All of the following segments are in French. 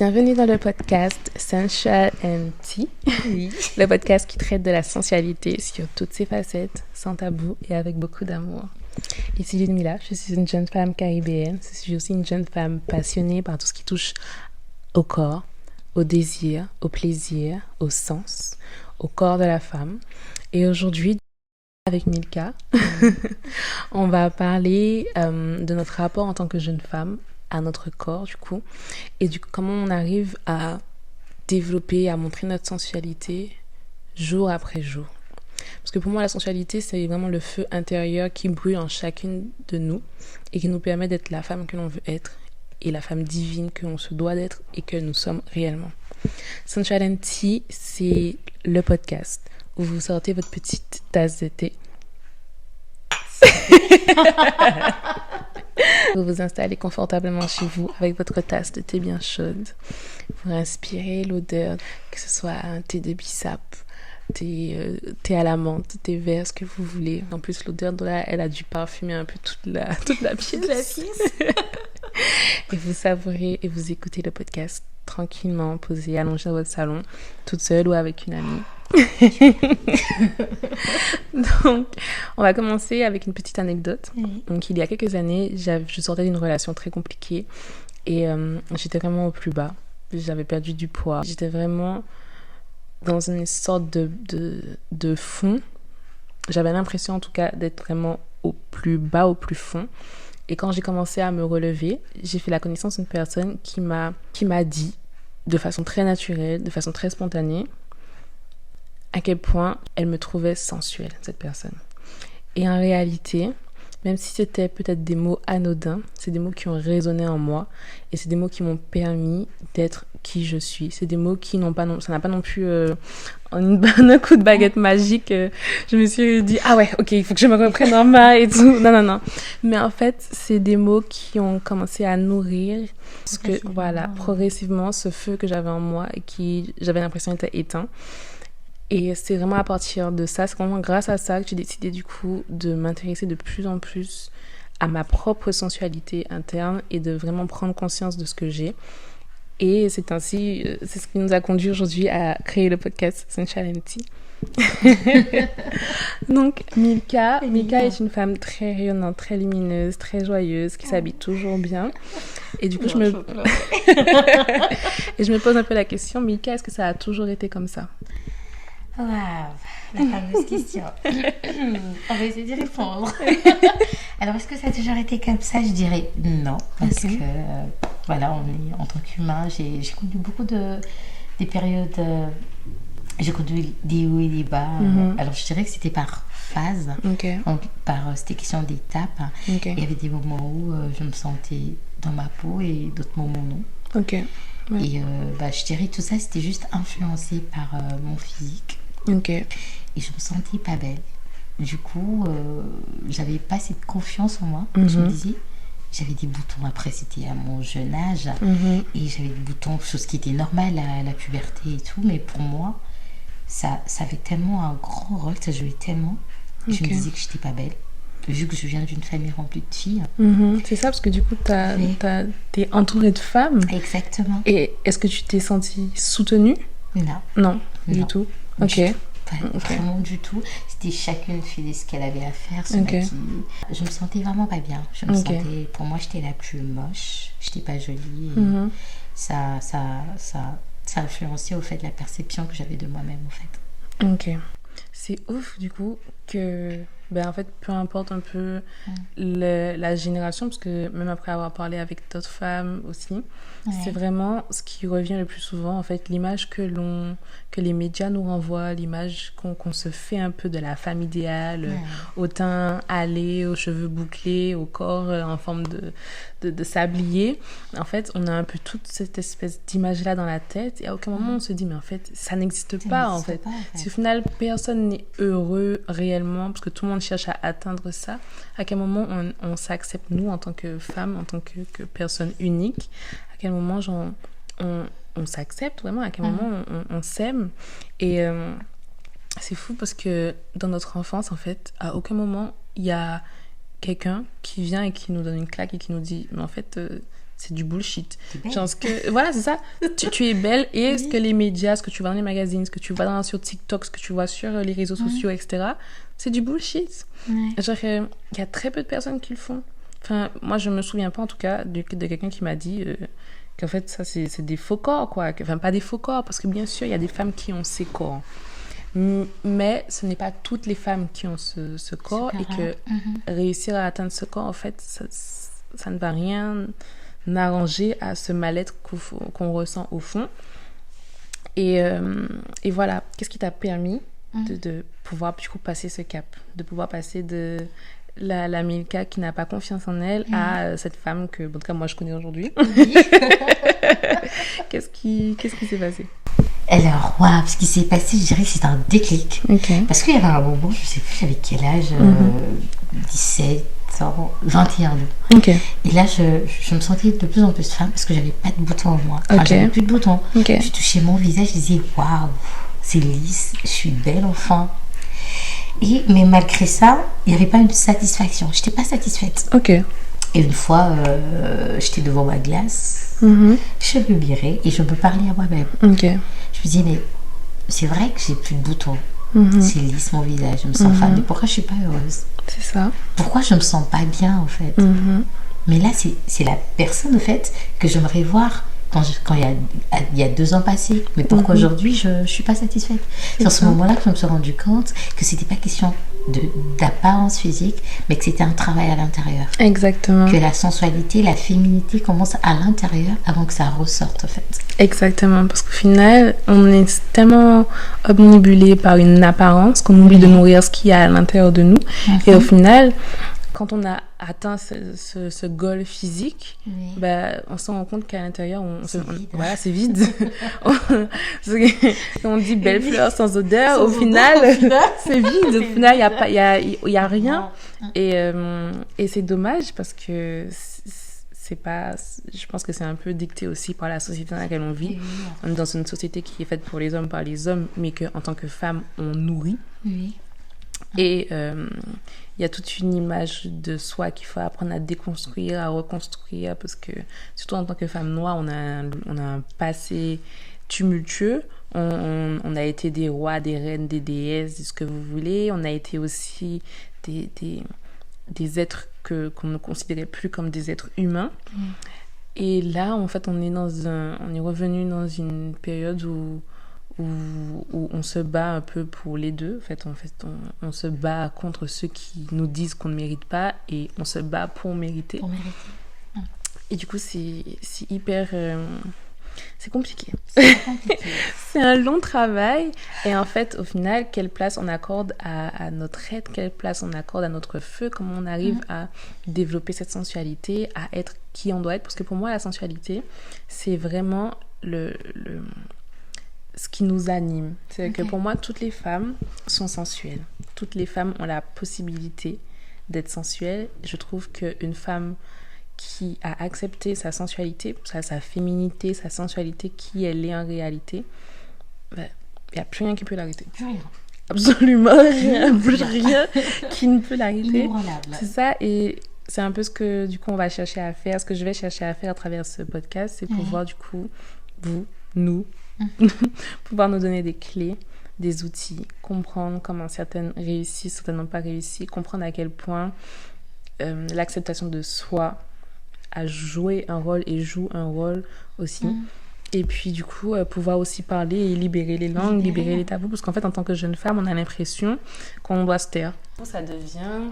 Bienvenue dans le podcast Sensual and Tea, le podcast qui traite de la sensualité sur toutes ses facettes, sans tabou et avec beaucoup d'amour. Ici Ludmilla, je suis une jeune femme caribéenne, je suis aussi une jeune femme passionnée par tout ce qui touche au corps, au désir, au plaisir, au sens, au corps de la femme. Et aujourd'hui, avec Milka, on va parler de notre rapport en tant que jeune femme à notre corps du coup, et du coup comment on arrive à développer, à montrer notre sensualité jour après jour. Parce que pour moi la sensualité c'est vraiment le feu intérieur qui brûle en chacune de nous et qui nous permet d'être la femme que l'on veut être et la femme divine que l'on se doit d'être et que nous sommes réellement. Sensual and Tea, c'est le podcast où vous sortez votre petite tasse de thé. Vous vous installez confortablement chez vous avec votre tasse de thé bien chaude. Vous respirez l'odeur, que ce soit un thé de bissap, thé à la menthe, thé vert, ce que vous voulez. En plus, l'odeur de là, elle a dû parfumer un peu toute la pièce. Et vous savourez et vous écoutez le podcast tranquillement, posé, allongé dans votre salon, toute seule ou avec une amie. Donc, on va commencer avec une petite anecdote. Donc, il y a quelques années, je sortais d'une relation très compliquée et j'étais vraiment au plus bas. J'avais perdu du poids. J'étais vraiment dans une sorte de fond. J'avais l'impression, en tout cas, d'être vraiment au plus bas, au plus fond. Et quand j'ai commencé à me relever, j'ai fait la connaissance d'une personne qui m'a dit, de façon très naturelle, de façon très spontanée, à quel point elle me trouvait sensuelle, cette personne. Et en réalité, même si c'était peut-être des mots anodins, c'est des mots qui ont résonné en moi et c'est des mots qui m'ont permis d'être qui je suis. C'est des mots qui n'ont pas, ça n'a pas non plus un coup de baguette magique. Je me suis dit, ah ouais, ok, il faut que je me reprenne en main et tout. Non. Mais en fait, c'est des mots qui ont commencé à nourrir progressivement ce feu que j'avais en moi et qui, j'avais l'impression, était éteint. Et c'est vraiment à partir de ça, c'est vraiment grâce à ça que j'ai décidé du coup de m'intéresser de plus en plus à ma propre sensualité interne et de vraiment prendre conscience de ce que j'ai. Et c'est ainsi, c'est ce qui nous a conduit aujourd'hui à créer le podcast Sensual and Tea. Donc Milka est une femme très rayonnante, très lumineuse, très joyeuse, qui s'habille toujours bien. Et du coup, je me pose un peu la question, Milka, est-ce que ça a toujours été comme ça? Waouh, la fameuse question. On va essayer d'y répondre. Alors, est-ce que ça a toujours été comme ça? Je dirais non, parce que voilà, on est en tant qu'humain. J'ai connu beaucoup des périodes. J'ai connu des hauts et des bas. Alors, je dirais que c'était par phase, c'était question d'étapes. Il y avait des moments où je me sentais dans ma peau et d'autres moments non. Ouais. Et je dirais tout ça, c'était juste influencé par mon physique. Et je me sentais pas belle. Du coup, j'avais pas cette confiance en moi. Je me disais, j'avais des boutons. Après, c'était à mon jeune âge. Et j'avais des boutons, chose qui était normale à la puberté et tout. Mais pour moi, ça avait tellement un grand rôle, ça jouait tellement. Je me disais que j'étais pas belle. Vu que je viens d'une famille remplie de filles. C'est ça, parce que du coup, t'es entourée de femmes. Exactement. Et est-ce que tu t'es sentie soutenue? Non, du tout. Vraiment du tout. C'était chacune faisait ce qu'elle avait à faire. Je me sentais vraiment pas bien. Pour moi, j'étais la plus moche. J'étais pas jolie. Et ça influençait au fait de la perception que j'avais de moi-même, en fait. C'est ouf, du coup, que... en fait, peu importe un peu la génération, parce que même après avoir parlé avec d'autres femmes aussi, c'est vraiment ce qui revient le plus souvent, en fait, l'image que les médias nous renvoient, l'image qu'on se fait un peu de la femme idéale, au teint hâlé, aux cheveux bouclés, au corps en forme de sablier. En fait, on a un peu toute cette espèce d'image-là dans la tête, et à aucun moment on se dit, mais en fait, ça n'existe pas, en fait. Si au final, personne n'est heureux réellement, parce que tout le monde cherche à atteindre ça, à quel moment on s'accepte, nous, en tant que femme, en tant que personne unique, à quel moment on s'accepte vraiment, à quel moment on s'aime. Et c'est fou parce que dans notre enfance, en fait, à aucun moment il y a quelqu'un qui vient et qui nous donne une claque et qui nous dit, mais en fait, c'est du bullshit. Genre, voilà, c'est ça. Tu es belle et ce que les médias, ce que tu vois dans les magazines, ce que tu vois sur TikTok, ce que tu vois sur les réseaux sociaux, etc., c'est du bullshit. Genre, il y a très peu de personnes qui le font. Enfin, moi, je me souviens pas, en tout cas, de quelqu'un qui m'a dit qu'en fait, ça, c'est des faux corps, quoi. Enfin, pas des faux corps, parce que bien sûr, il y a des femmes qui ont ces corps. Mais ce n'est pas toutes les femmes qui ont ce corps et que réussir à atteindre ce corps, en fait, ça ne va rien arranger à ce mal-être qu'on ressent au fond. Et voilà, qu'est-ce qui t'a permis de pouvoir du coup passer ce cap, de pouvoir passer de la Milka qui n'a pas confiance en elle à cette femme que, en tout cas, moi, je connais aujourd'hui. Oui. Qu'est-ce qui s'est passé? Alors, waouh, ce qui s'est passé, je dirais que c'est un déclic. Okay. Parce qu'il y avait un moment, je sais plus j'avais quel âge, 17 ans, 21 ans. Okay. Et là, je me sentais de plus en plus femme parce que j'avais pas de boutons en moi. Enfin, j'avais plus de boutons. Je touchais mon visage, je disais, waouh, c'est lisse, je suis belle enfin. Mais malgré ça, il n'y avait pas une satisfaction. Je n'étais pas satisfaite. Et une fois, j'étais devant ma glace, je me mirais et je me parlais à moi-même. Je me disais, mais c'est vrai que j'ai plus de boutons. C'est lisse mon visage, je me sens femme. Mais pourquoi je ne suis pas heureuse? C'est ça. Pourquoi je ne me sens pas bien, en fait? Mais là, c'est la personne, en fait, que j'aimerais voir quand il y a 2 ans passés. Mais pourquoi aujourd'hui, je ne suis pas satisfaite? C'est en ce moment-là que je me suis rendu compte que ce n'était pas question d'apparence physique, mais que c'était un travail à l'intérieur. Exactement. Que la sensualité, la féminité commence à l'intérieur avant que ça ressorte, en fait. Exactement, parce qu'au final, on est tellement omnibulé par une apparence qu'on oublie de nourrir ce qu'il y a à l'intérieur de nous. Et au final, quand on a atteint ce goal physique, on se rend compte qu'à l'intérieur, voilà, c'est vide. On dit belle fleur sans odeur, au final, c'est vide. Au final, il y a rien. Et c'est dommage parce que c'est pas, je pense que c'est un peu dicté aussi par la société dans laquelle on vit. On est dans une société qui est faite pour les hommes, par les hommes, mais qu'en tant que femme, on nourrit. Et il y a toute une image de soi qu'il faut apprendre à déconstruire, à reconstruire, parce que surtout en tant que femme noire, on a un passé tumultueux. On a été des rois, des reines, des déesses, ce que vous voulez. On a été aussi des êtres qu'on ne considérait plus comme des êtres humains. Et là, en fait, on est revenu dans une période où on se bat un peu pour les deux. En fait, on se bat contre ceux qui nous disent qu'on ne mérite pas et on se bat pour mériter. Et du coup, c'est hyper... c'est compliqué. C'est un long travail. Et en fait, au final, quelle place on accorde à notre être, quelle place on accorde à notre feu, comment on arrive à développer cette sensualité, à être qui on doit être. Parce que pour moi, la sensualité, c'est vraiment ce qui nous anime. C'est que pour moi, toutes les femmes sont sensuelles. Toutes les femmes ont la possibilité d'être sensuelles. Je trouve qu'une femme qui a accepté sa sensualité, sa féminité, sa sensualité, qui elle est en réalité, il n'y a plus rien qui peut l'arrêter. Plus rien. Absolument rien. Plus rien qui ne peut l'arrêter. Inébranlable. C'est ça, et c'est un peu ce que du coup on va chercher à faire, ce que je vais chercher à faire à travers ce podcast, c'est pouvoir du coup, nous, pouvoir nous donner des clés, des outils, comprendre comment certaines réussissent, certaines n'ont pas réussi, comprendre à quel point l'acceptation de soi a joué un rôle et joue un rôle aussi. Et puis du coup, pouvoir aussi parler et libérer les langues, libérer les tabous, parce qu'en fait, en tant que jeune femme, on a l'impression qu'on doit se taire. Ça devient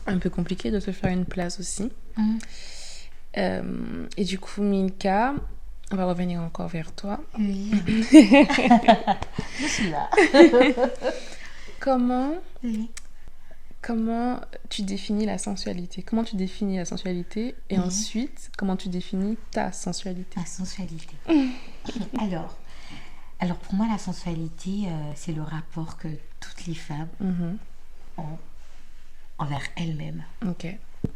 un peu compliqué de se faire une place aussi. Et du coup, Milka, on va revenir encore vers toi. Oui. Je suis là. Comment tu définis la sensualité? Comment tu définis la sensualité? Et ensuite, comment tu définis ta sensualité? Ma sensualité. Alors pour moi, la sensualité, c'est le rapport que toutes les femmes ont envers elles-mêmes.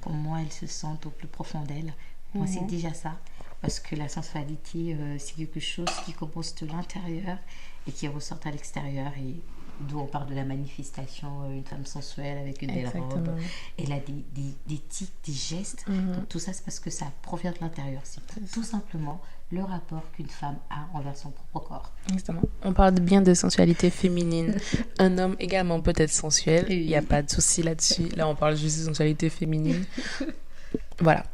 Comment elles se sentent au plus profond d'elles. Moi, c'est déjà ça. Parce que la sensualité, c'est quelque chose qui commence de l'intérieur et qui ressort à l'extérieur. Et d'où on parle de la manifestation, une femme sensuelle avec une belle robe. Elle a des tics, des gestes. Donc, tout ça, c'est parce que ça provient de l'intérieur. C'est tout simplement le rapport qu'une femme a envers son propre corps. Exactement. On parle bien de sensualité féminine. Un homme également peut être sensuel. Il n'y a pas de souci là-dessus. Là, on parle juste de sensualité féminine. Voilà.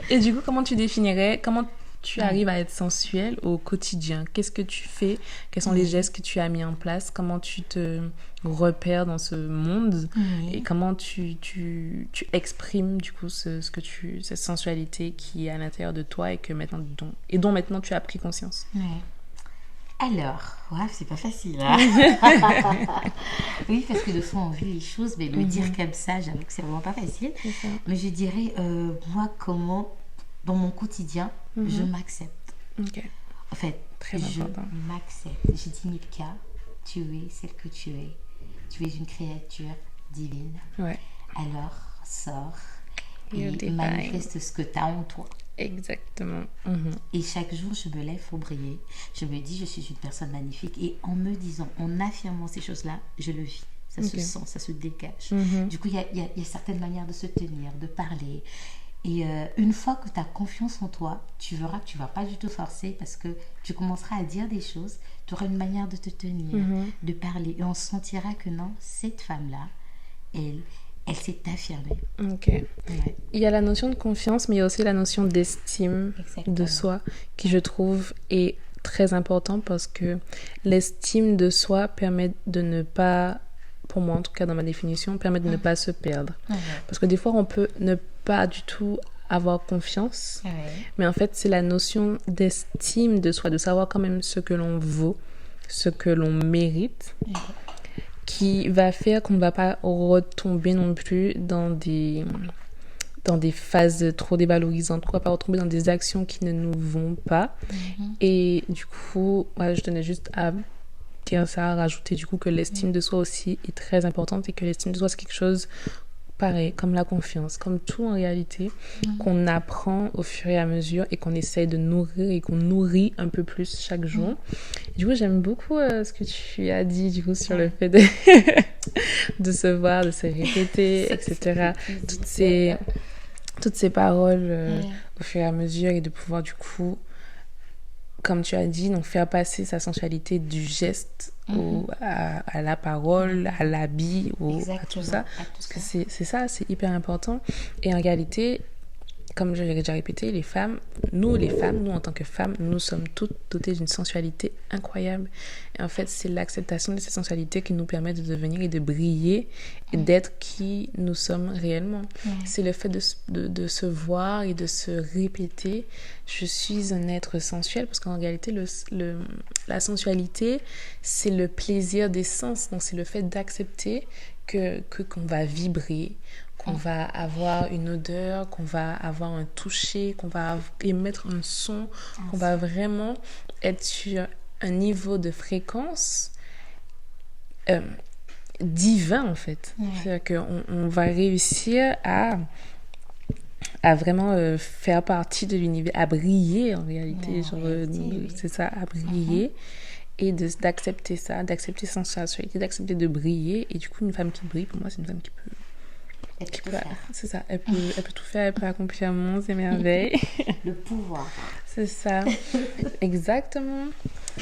Et du coup, comment tu arrives à être sensuelle au quotidien? Qu'est-ce que tu fais? Quels sont les gestes que tu as mis en place? Comment tu te repères dans ce monde? Et comment tu exprimes du coup cette sensualité qui est à l'intérieur de toi et dont maintenant tu as pris conscience? Alors, c'est pas facile. Hein. Oui, parce que de fois on vit les choses, mais le dire comme ça, j'avoue que c'est vraiment pas facile. Mais je dirais, moi, comment, dans mon quotidien, je m'accepte. En fait, je m'accepte. Je dis, Milka, tu es celle que tu es. Tu es une créature divine. Alors, sors et manifeste ce que tu as en toi. Exactement. Et chaque jour, je me lève pour briller. Je me dis, je suis une personne magnifique. Et en me disant, en affirmant ces choses-là, je le vis. Ça se sent, ça se dégage. Du coup, il y a certaines manières de se tenir, de parler. Et une fois que tu as confiance en toi, tu verras que tu ne vas pas du tout forcer parce que tu commenceras à dire des choses. Tu auras une manière de te tenir, de parler. Et on sentira que non, cette femme-là, elle s'est affirmée. Il y a la notion de confiance, mais il y a aussi la notion d'estime de soi qui, je trouve, est très importante parce que l'estime de soi permet de ne pas, pour moi en tout cas dans ma définition, permet de ne pas se perdre. Parce que des fois, on peut ne pas du tout avoir confiance, mais en fait, c'est la notion d'estime de soi, de savoir quand même ce que l'on vaut, ce que l'on mérite, qui va faire qu'on ne va pas retomber non plus dans des phases trop dévalorisantes, qu'on ne va pas retomber dans des actions qui ne nous vont pas. Et du coup, je tenais juste à dire ça, à rajouter du coup que l'estime de soi aussi est très importante et que l'estime de soi, c'est quelque chose pareil, comme la confiance, comme tout en réalité, qu'on apprend au fur et à mesure et qu'on essaye de nourrir et qu'on nourrit un peu plus chaque jour. Du coup, j'aime beaucoup ce que tu as dit du coup sur le fait de se voir, de se répéter, etc. Toutes ces paroles au fur et à mesure et de pouvoir du coup, comme tu as dit, donc faire passer sa sensualité du geste à la parole, à l'habit, à tout ça. Parce que c'est ça, c'est hyper important. Et en réalité, comme je l'ai déjà répété, nous en tant que femmes, nous sommes toutes dotées d'une sensualité incroyable. Et en fait, c'est l'acceptation de cette sensualité qui nous permet de devenir et de briller et d'être qui nous sommes réellement. C'est le fait de se voir et de se répéter « Je suis un être sensuel » parce qu'en réalité, la sensualité, c'est le plaisir des sens. Donc, c'est le fait d'accepter qu'on va vibrer, qu'on va avoir une odeur, qu'on va avoir un toucher, qu'on va émettre un son, qu'on va vraiment être sur un niveau de fréquence divin en fait. C'est-à-dire qu'on va réussir à vraiment faire partie de l'univers, à briller en réalité, c'est ça, à briller. Et d'accepter ça, d'accepter sa sensualité, d'accepter de briller. Et du coup, une femme qui brille, pour moi, c'est une femme qui peut... C'est ça, elle peut tout faire, elle peut accomplir monts et merveilles. Le pouvoir. C'est ça, exactement.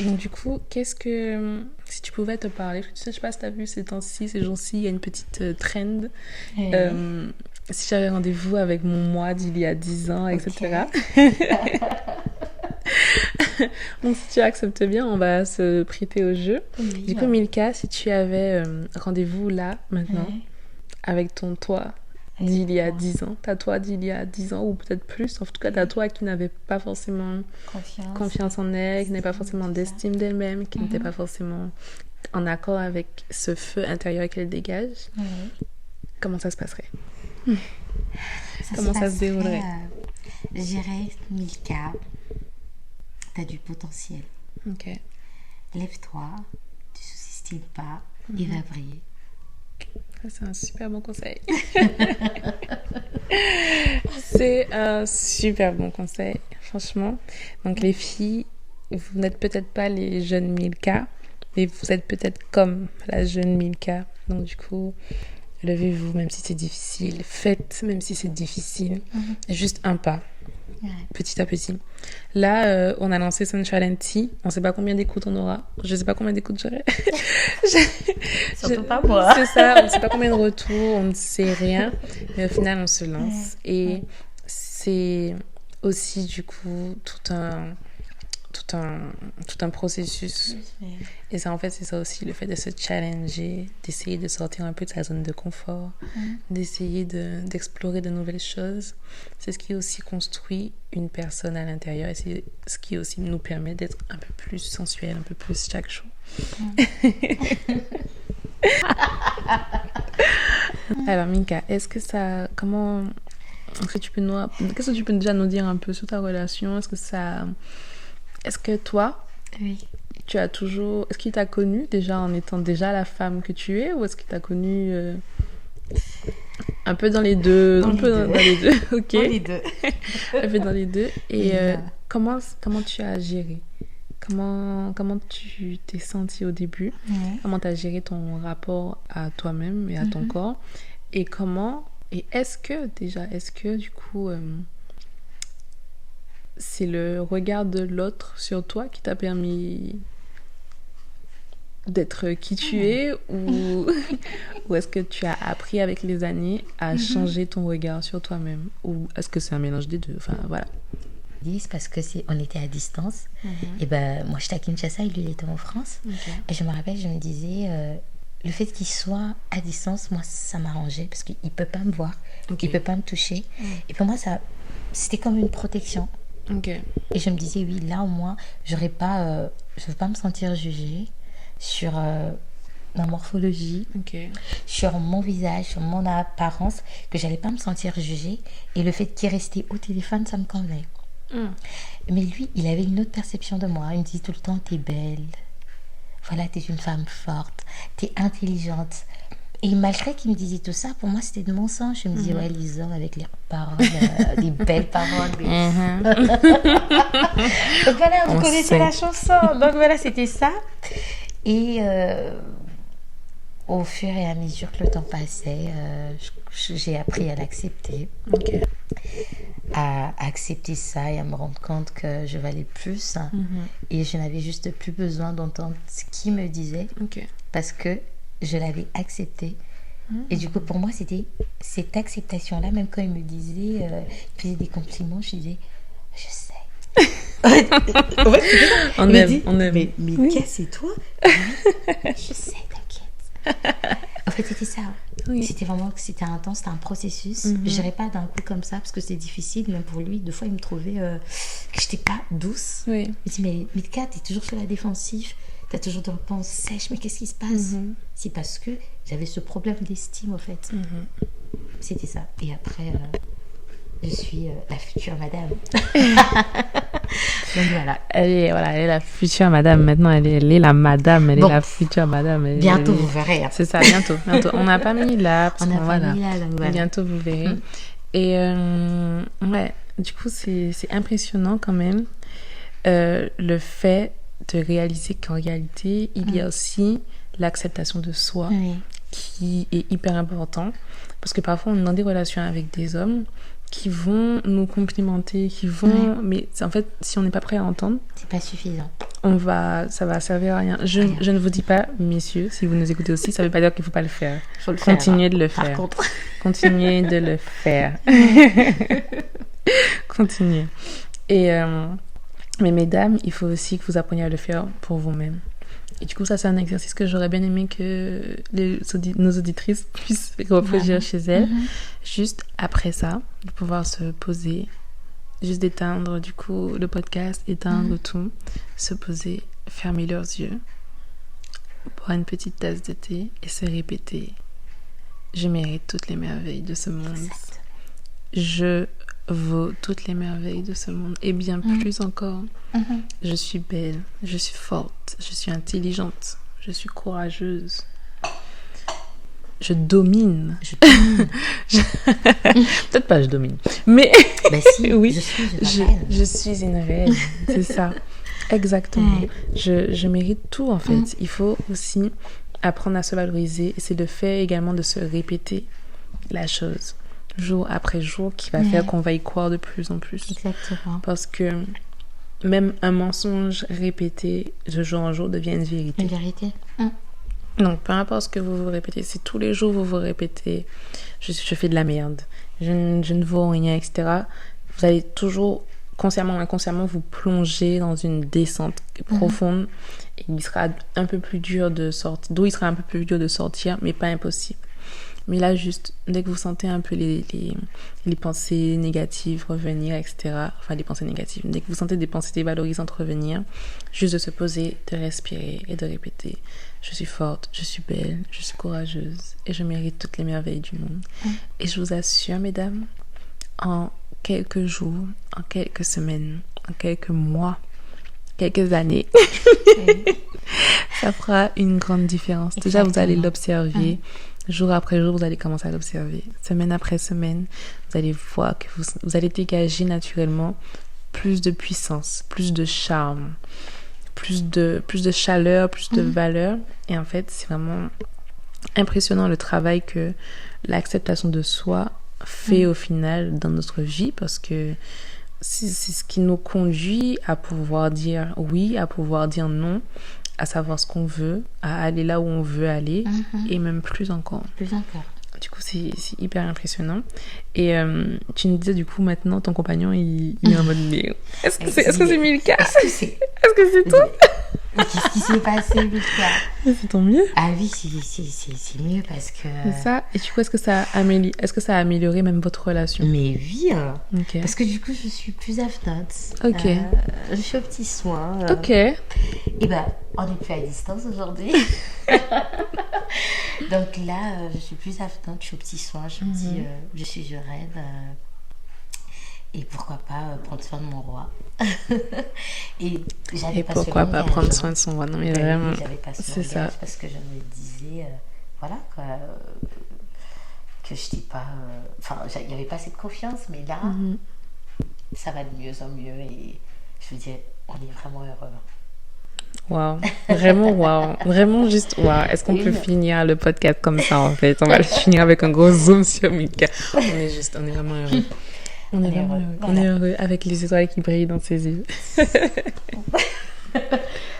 Donc du coup, si tu pouvais te parler, je sais pas si tu as vu ces temps-ci, ces jours-ci, il y a une petite trend. Si j'avais rendez-vous avec mon moi d'il y a 10 ans, etc. Donc si tu acceptes bien, on va se prêter au jeu. Du coup, Milka, si tu avais rendez-vous là, maintenant, avec ton toi d'il y a 10 ans, ta toi d'il y a 10 ans ou peut-être plus, en tout cas ta toi qui n'avait pas forcément confiance en elle, qui n'avait pas forcément d'estime d'elle-même, qui n'était pas forcément en accord avec ce feu intérieur qu'elle dégage, comment ça se passerait? Comment ça se déroulerait? Je dirais, Milka, t'as du potentiel. Lève-toi, tu ne sous-estimes pas, et va briller. C'est un super bon conseil. C'est un super bon conseil, franchement. Donc les filles, vous n'êtes peut-être pas les jeunes Milka, mais vous êtes peut-être comme la jeune Milka. Donc du coup, levez-vous même si c'est difficile, faites même si c'est difficile, juste un pas, petit à petit. Là, on a lancé Sunshine and Tea, on ne sait pas combien d'écoutes on aura, je ne sais pas combien d'écoutes j'aurai. Surtout pas moi. C'est ça, on ne sait pas combien de retours, on ne sait rien, mais au final on se lance. Et c'est aussi du coup tout un processus. Et ça, en fait, c'est ça aussi, le fait de se challenger, d'essayer de sortir un peu de sa zone de confort, d'essayer d'explorer de nouvelles choses. C'est ce qui aussi construit une personne à l'intérieur et c'est ce qui aussi nous permet d'être un peu plus sensuel, un peu plus chaque jour. Alors, Milka, qu'est-ce que tu peux déjà nous dire un peu sur ta relation? Est-ce que toi, est-ce qu'il t'a connue déjà en étant déjà la femme que tu es, ou est-ce qu'il t'a connue un peu dans les deux, dans les deux, ok. Dans les deux. Un peu dans les deux. Et comment tu as géré? Comment tu t'es sentie au début? Comment tu as géré ton rapport à toi-même et à ton corps? Et est-ce que du coup c'est le regard de l'autre sur toi qui t'a permis d'être qui tu es, ou est-ce que tu as appris avec les années à changer ton regard sur toi-même, ou est-ce que c'est un mélange des deux? Enfin voilà. C'est parce que on était à distance. Et ben moi j'étais à Kinshasa et lui il était en France. Et je me rappelle, je me disais le fait qu'il soit à distance, moi ça m'arrangeait parce qu'il peut pas me voir, il peut pas me toucher. Et pour moi c'était comme une protection. Et je me disais oui, là au moins je vais pas me sentir jugée sur ma morphologie, sur mon visage, sur mon apparence, que j'allais pas me sentir jugée. Et le fait qu'il restait au téléphone, ça me convenait. Mais lui, il avait une autre perception de moi. Il me disait tout le temps, t'es belle, voilà, t'es une femme forte, t'es intelligente. Et malgré qu'il me disait tout ça, pour moi c'était de mon sens. Je me disais ouais, les hommes avec leurs paroles, des belles paroles. Donc voilà, vous connaissez la chanson. Donc voilà, c'était ça. Et au fur et à mesure que le temps passait, j'ai appris à l'accepter. À accepter ça et à me rendre compte que je valais plus. Et je n'avais juste plus besoin d'entendre ce qu'il me disait. Parce que je l'avais accepté. Et du coup, pour moi, c'était cette acceptation-là. Même quand il me disait, il faisait des compliments, je disais, je sais. On aime. Mais oui. C'est toi? Je sais, t'inquiète. En fait, c'était ça. C'était intense, c'était un processus. Je n'irais pas d'un coup comme ça parce que c'est difficile. Même pour lui, 2 fois, il me trouvait que je n'étais pas douce. Il me dit, mais Milka, t'es toujours sur la défensive. T'as toujours des réponses sèches, mais qu'est-ce qui se passe? C'est parce que j'avais ce problème d'estime, en fait. C'était ça. Et après, je suis la future madame. Donc voilà. Elle est la future madame. Maintenant, elle est la madame. Elle est la future madame. Bientôt, vous verrez. C'est ça, bientôt. On n'a pas mis là. On n'a pas mis là, donc voilà. Bientôt, vous verrez. Et du coup, c'est impressionnant quand même. Le fait de réaliser qu'en réalité, il y a aussi l'acceptation de soi qui est hyper important. Parce que parfois, on est dans des relations avec des hommes qui vont nous complimenter, mais en fait, si on n'est pas prêt à entendre, c'est pas suffisant. Ça va servir à rien. Je ne vous dis pas, messieurs, si vous nous écoutez aussi, ça veut pas dire qu'il faut pas le faire. Faut le Continuez faire, de le faire. Par contre. Continuez de le faire. Continuez. Et mais mesdames, il faut aussi que vous appreniez à le faire pour vous-même. Et du coup, ça, c'est un exercice que j'aurais bien aimé que nos auditrices puissent reproduire chez elles. Juste après ça, de pouvoir se poser, juste d'éteindre du coup le podcast, éteindre tout, se poser, fermer leurs yeux, boire une petite tasse de thé et se répéter: je mérite toutes les merveilles de ce monde. Exact. Je vaux toutes les merveilles de ce monde et bien plus encore. Je suis belle, je suis forte, je suis intelligente, je suis courageuse, je domine. Peut-être pas je domine, mais bah si, oui, je suis une reine. Je suis une reine, c'est ça. Exactement. Je mérite tout, en fait. Il faut aussi apprendre à se valoriser. Et c'est le fait également de se répéter la chose, jour après jour, qui va faire qu'on va y croire de plus en plus. Exactement. Parce que même un mensonge répété de jour en jour devient une vérité. Une vérité. Donc, peu importe ce que vous vous répétez, si tous les jours vous vous répétez je fais de la merde, je ne vaux rien, etc., vous allez toujours, consciemment ou inconsciemment, vous plonger dans une descente profonde et il sera un peu plus dur de sortir, d'où il sera un peu plus dur de sortir, mais pas impossible. Mais là, juste, dès que vous sentez un peu les pensées négatives revenir, etc., enfin, les pensées négatives, dès que vous sentez des pensées dévalorisantes revenir, juste de se poser, de respirer et de répéter « Je suis forte, je suis belle, je suis courageuse et je mérite toutes les merveilles du monde. » Et je vous assure, mesdames, en quelques jours, en quelques semaines, en quelques mois, quelques années, ça fera une grande différence. Déjà, vous allez l'observer. Jour après jour, vous allez commencer à l'observer. Semaine après semaine, vous allez voir que vous allez dégager naturellement plus de puissance, plus de charme, plus de chaleur, plus de valeur. Et en fait, c'est vraiment impressionnant le travail que l'acceptation de soi fait au final dans notre vie, parce que c'est ce qui nous conduit à pouvoir dire oui, à pouvoir dire non, à savoir ce qu'on veut, à aller là où on veut aller, et même plus encore. Plus encore. Du coup, c'est hyper impressionnant. Et tu nous disais, du coup, maintenant, ton compagnon, il est en mode, mais est-ce que c'est Milka? Est-ce que c'est toi? Mais qu'est-ce qui s'est passé, Milka? C'est ton mieux. Ah oui, c'est mieux parce que... C'est ça. Et du coup, est-ce que ça a amélioré même votre relation? Mais oui. Okay. Parce que du coup, je suis plus avenante. Ok. Je fais aux petits soins. Ok. Et ben, on n'est plus à distance aujourd'hui. Donc là, je suis plus avenante, je suis aux petits soins. Je me dis, je suis sereine. Et pourquoi pas prendre soin de mon roi. Et pourquoi pas prendre soin de son roi? Non, mais vraiment, j'avais pas ce langage parce que je me disais, voilà quoi, que je n'étais pas... Enfin, il n'y avait pas cette confiance, mais là, ça va de mieux en mieux. Et je veux dire, on est vraiment heureux. Waouh, vraiment waouh, vraiment juste waouh. Est-ce qu'on peut finir le podcast comme ça en fait? On va le finir avec un gros zoom sur Milka. On est vraiment heureux. On est heureux. Voilà. On est heureux avec les étoiles qui brillent dans ses yeux.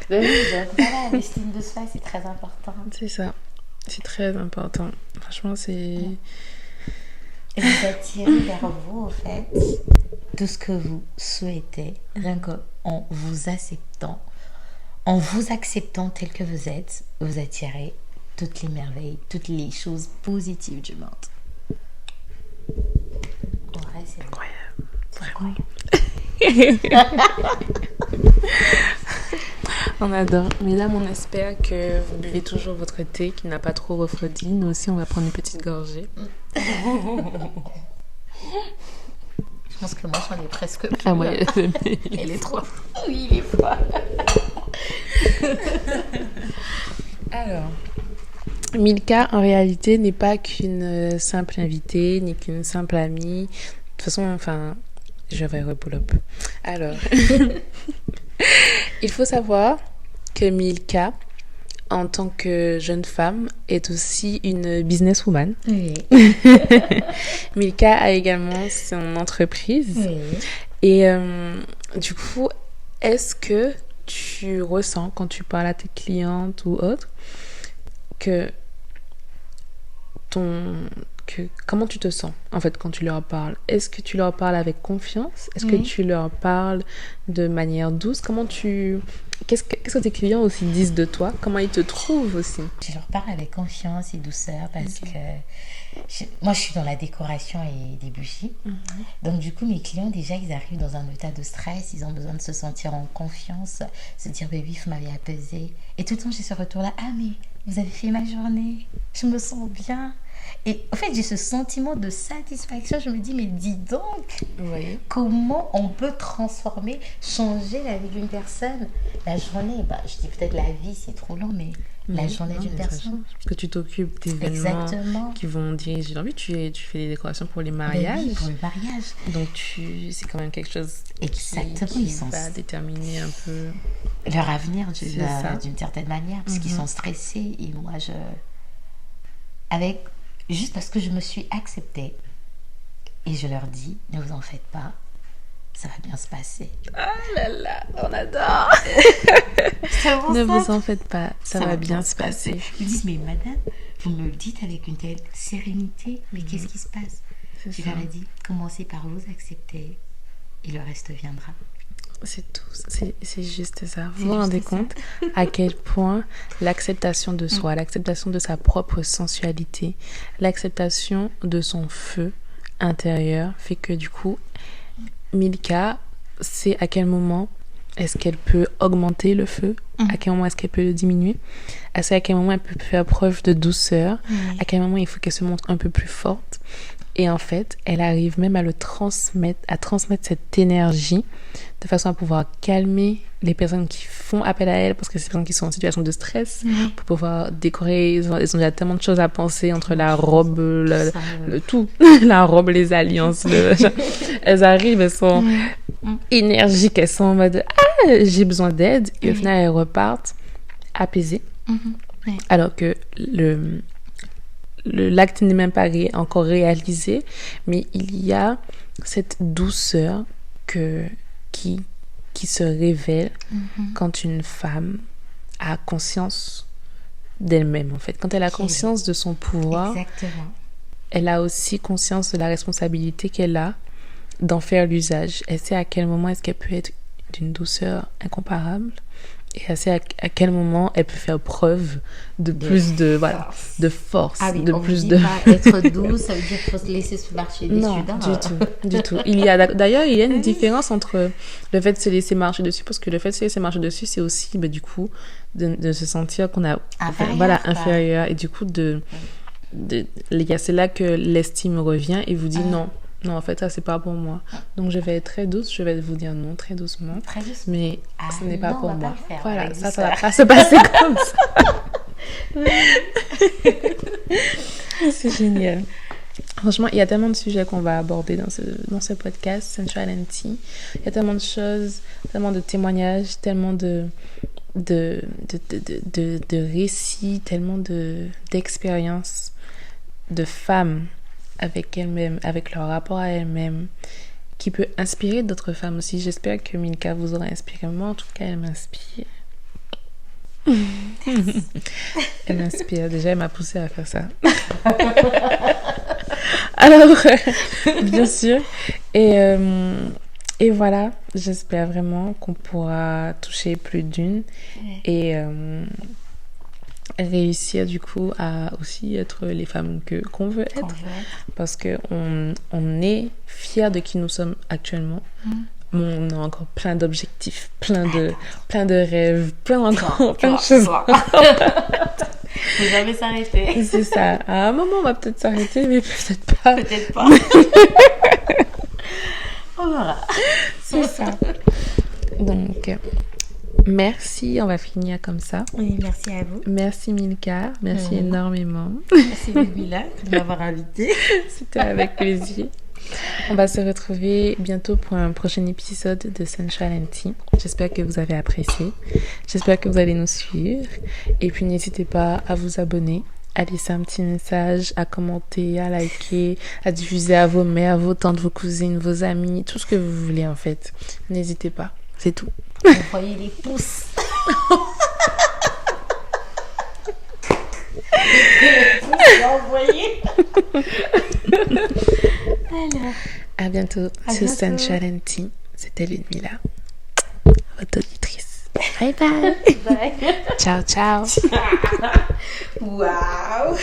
Voilà, l'estime de soi, c'est très important. C'est ça, c'est très important. Franchement, c'est... Et vous attirez vers vous, en fait, tout ce que vous souhaitez, rien qu'en vous acceptant. En vous acceptant tel que vous êtes, vous attirez toutes les merveilles, toutes les choses positives du monde. Ouais, c'est incroyable. On adore. Mesdames, on espère que vous buvez toujours votre thé qui n'a pas trop refroidi. Nous aussi, on va prendre une petite gorgée. Je pense que moi, j'en ai presque plus. Ah ouais, elle est trop... Oui, il est froid. Alors... Milka, en réalité, n'est pas qu'une simple invitée, ni qu'une simple amie. De toute façon, enfin, je vais repull-up. Alors, il faut savoir que Milka, en tant que jeune femme, est aussi une businesswoman. Oui. Milka a également son entreprise. Oui. Et du coup, est-ce que tu ressens, quand tu parles à tes clientes ou autres, que comment tu te sens en fait quand tu leur parles? Est-ce que tu leur parles avec confiance? Est-ce que tu leur parles de manière douce? Qu'est-ce que tes clients aussi disent de toi? Comment ils te trouvent aussi? Je leur parle avec confiance et douceur parce que moi je suis dans la décoration et des bougies. Donc du coup mes clients déjà ils arrivent dans un état de stress, ils ont besoin de se sentir en confiance, se dire baby vous m'avez apaisé. Et tout le temps j'ai ce retour là, ah mais vous avez fait ma journée, je me sens bien. Et en fait, j'ai ce sentiment de satisfaction. Je me dis, mais dis donc, comment on peut transformer, changer la vie d'une personne? La journée, je dis peut-être la vie, c'est trop long, mais la journée d'une personne. Parce que tu t'occupes d'événements qui vont diriger leur vie. Tu fais des décorations pour les mariages. Oui, pour le mariage. Donc, c'est quand même quelque chose qui va déterminer un peu leur avenir d'une certaine manière. Parce qu'ils sont stressés. Et moi, juste parce que je me suis acceptée. Et je leur dis, ne vous en faites pas. Ça va bien se passer. Ah là là, on adore. Ne vous en faites pas, ça va bien se passer. Ils disent, mais madame, vous me le dites avec une telle sérénité, mais qu'est-ce qui se passe? Je leur ai dit, commencez par vous accepter et le reste viendra. C'est tout, c'est juste ça. Vous vous rendez compte à quel point l'acceptation de soi, l'acceptation de sa propre sensualité, l'acceptation de son feu intérieur fait que du coup, Milka sait à quel moment est-ce qu'elle peut augmenter le feu, à quel moment est-ce qu'elle peut le diminuer, elle sait à quel moment elle peut faire preuve de douceur, à quel moment il faut qu'elle se montre un peu plus forte. Et en fait, elle arrive même à transmettre cette énergie de façon à pouvoir calmer les personnes qui font appel à elle, parce que c'est des personnes qui sont en situation de stress, pour pouvoir décorer. Ils ont déjà tellement de choses à penser entre la robe, le tout, la robe, les alliances. Elles arrivent, elles sont énergiques, elles sont en mode « Ah, j'ai besoin d'aide ». Et au final, elles repartent apaisées. Alors que l'acte n'est même pas encore réalisé, mais il y a cette douceur qui se révèle quand une femme a conscience d'elle-même, en fait. Quand elle a conscience de son pouvoir, elle a aussi conscience de la responsabilité qu'elle a d'en faire l'usage. Elle sait à quel moment est-ce qu'elle peut être d'une douceur incomparable, et elle sait à quel moment elle peut faire preuve de plus de force. Ah oui, de on plus dit pas être douce, ça veut dire qu'il faut se laisser se marcher dessus. Non, du tout. D'ailleurs, il y a une différence entre le fait de se laisser marcher dessus, parce que le fait de se laisser marcher dessus, c'est aussi, du coup, de se sentir qu'on a inférieur. Et du coup, c'est là que l'estime revient et vous dit non, en fait, ça, c'est pas pour moi. Donc, je vais être très douce, je vais vous dire non, très doucement. Mais ce n'est pas pour moi. Voilà, ça va pas se passer comme ça. C'est génial. Franchement, il y a tellement de sujets qu'on va aborder dans ce podcast, Sensual and Tea. Il y a tellement de choses, tellement de témoignages, tellement de récits, tellement d'expériences de femmes avec elles-mêmes, avec leur rapport à elles-mêmes, qui peut inspirer d'autres femmes aussi. J'espère que Milka vous aura inspiré. Moi, en tout cas, elle m'inspire. Elle m'inspire. Déjà, elle m'a poussée à faire ça. Alors, bien sûr. Et voilà, j'espère vraiment qu'on pourra toucher plus d'une et réussir du coup à aussi être les femmes qu'on veut être, parce que on est fiers de qui nous sommes actuellement. Mais on a encore plein d'objectifs, plein de rêves, plein de choses. Faut jamais s'arrêter. C'est ça. À un moment, on va peut-être s'arrêter, mais peut-être pas. Peut-être pas. On verra. C'est ça. Donc, merci. On va finir comme ça. Oui, merci à vous. Merci Milka. Merci énormément. Merci Lubila de m'avoir invitée. C'était avec plaisir. On va se retrouver bientôt pour un prochain épisode de Sensual and Tea. J'espère que vous avez apprécié. J'espère que vous allez nous suivre. Et puis n'hésitez pas à vous abonner, à laisser un petit message, à commenter, à liker, à diffuser à vos mères, vos tantes, vos cousines, vos amis, tout ce que vous voulez en fait. N'hésitez pas. C'est tout. Envoyez les pouces. Alors, à bientôt sur Sensual and Tea. C'était Ludmila, votre auditrice. Bye bye. bye. Ciao, ciao. Wow.